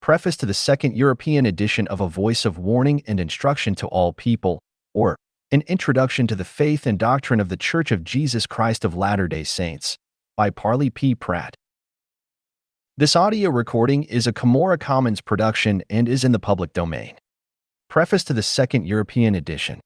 Preface to the Second European Edition of A Voice of Warning and Instruction to All People, or An Introduction to the Faith and Doctrine of the Church of Jesus Christ of Latter-day Saints, by Parley P. Pratt. This audio recording is a Cumorah Commons production and is in the public domain. Preface to the Second European Edition.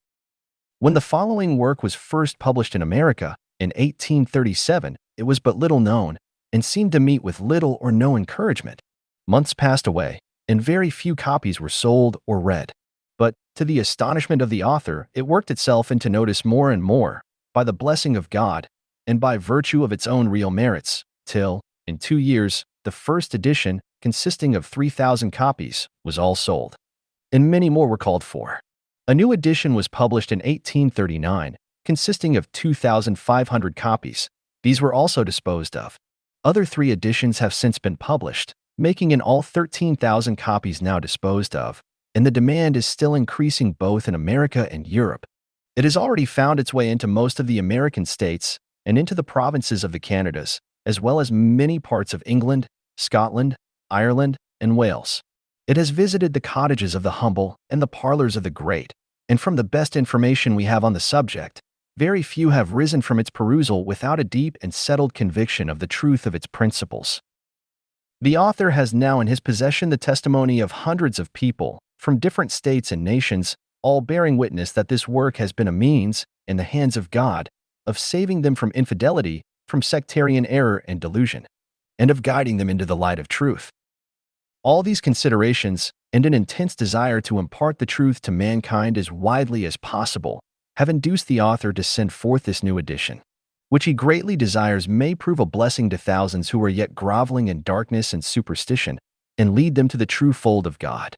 When the following work was first published in America, in 1837, it was but little known, and seemed to meet with little or no encouragement. Months passed away, and very few copies were sold or read. But, to the astonishment of the author, it worked itself into notice more and more, by the blessing of God, and by virtue of its own real merits, till, in 2 years, the first edition, consisting of 3,000 copies, was all sold, and many more were called for. A new edition was published in 1839, consisting of 2,500 copies. These were also disposed of. Other 3 editions have since been published, making in all 13,000 copies now disposed of, and the demand is still increasing both in America and Europe. It has already found its way into most of the American states and into the provinces of the Canadas, as well as many parts of England, Scotland, Ireland, and Wales. It has visited the cottages of the humble and the parlors of the great, and from the best information we have on the subject, very few have risen from its perusal without a deep and settled conviction of the truth of its principles. The author has now in his possession the testimony of hundreds of people from different states and nations, all bearing witness that this work has been a means, in the hands of God, of saving them from infidelity, from sectarian error and delusion, and of guiding them into the light of truth. All these considerations, and an intense desire to impart the truth to mankind as widely as possible, have induced the author to send forth this new edition, which he greatly desires may prove a blessing to thousands who are yet groveling in darkness and superstition, and lead them to the true fold of God.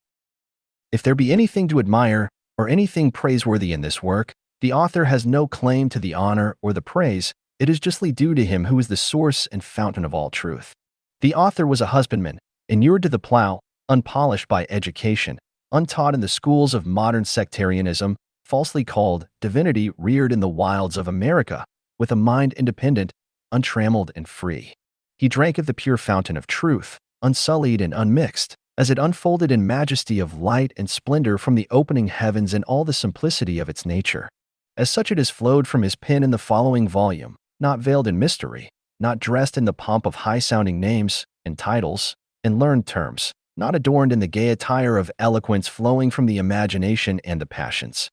If there be anything to admire, or anything praiseworthy in this work, the author has no claim to the honor or the praise. It is justly due to him who is the source and fountain of all truth. The author was a husbandman, inured to the plow, unpolished by education, untaught in the schools of modern sectarianism, falsely called divinity, reared in the wilds of America, with a mind independent, untrammeled, and free. He drank of the pure fountain of truth, unsullied and unmixed, as it unfolded in majesty of light and splendor from the opening heavens in all the simplicity of its nature. As such it has flowed from his pen in the following volume, not veiled in mystery, not dressed in the pomp of high-sounding names and titles and learned terms, not adorned in the gay attire of eloquence flowing from the imagination and the passions,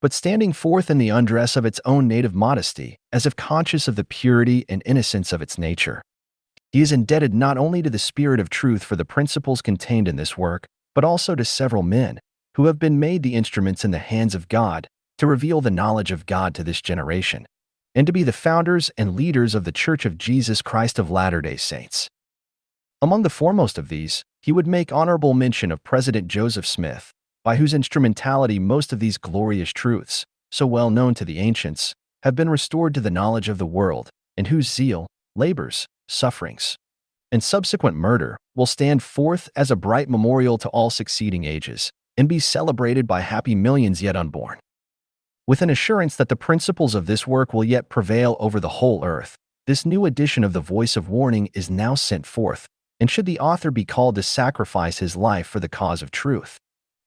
but standing forth in the undress of its own native modesty, as if conscious of the purity and innocence of its nature. He is indebted not only to the Spirit of truth for the principles contained in this work, but also to several men, who have been made the instruments in the hands of God to reveal the knowledge of God to this generation, and to be the founders and leaders of the Church of Jesus Christ of Latter-day Saints. Among the foremost of these, he would make honorable mention of President Joseph Smith, by whose instrumentality most of these glorious truths, so well known to the ancients, have been restored to the knowledge of the world, and whose zeal, labors, sufferings, and subsequent murder will stand forth as a bright memorial to all succeeding ages, and be celebrated by happy millions yet unborn. With an assurance that the principles of this work will yet prevail over the whole earth, this new edition of the Voice of Warning is now sent forth, and should the author be called to sacrifice his life for the cause of truth,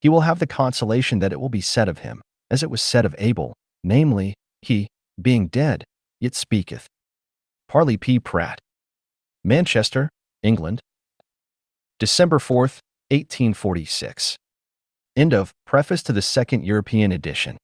he will have the consolation that it will be said of him, as it was said of Abel, namely, he, being dead, yet speaketh. Parley P. Pratt. Manchester, England, December 4th, 1846. End of Preface to the Second European Edition.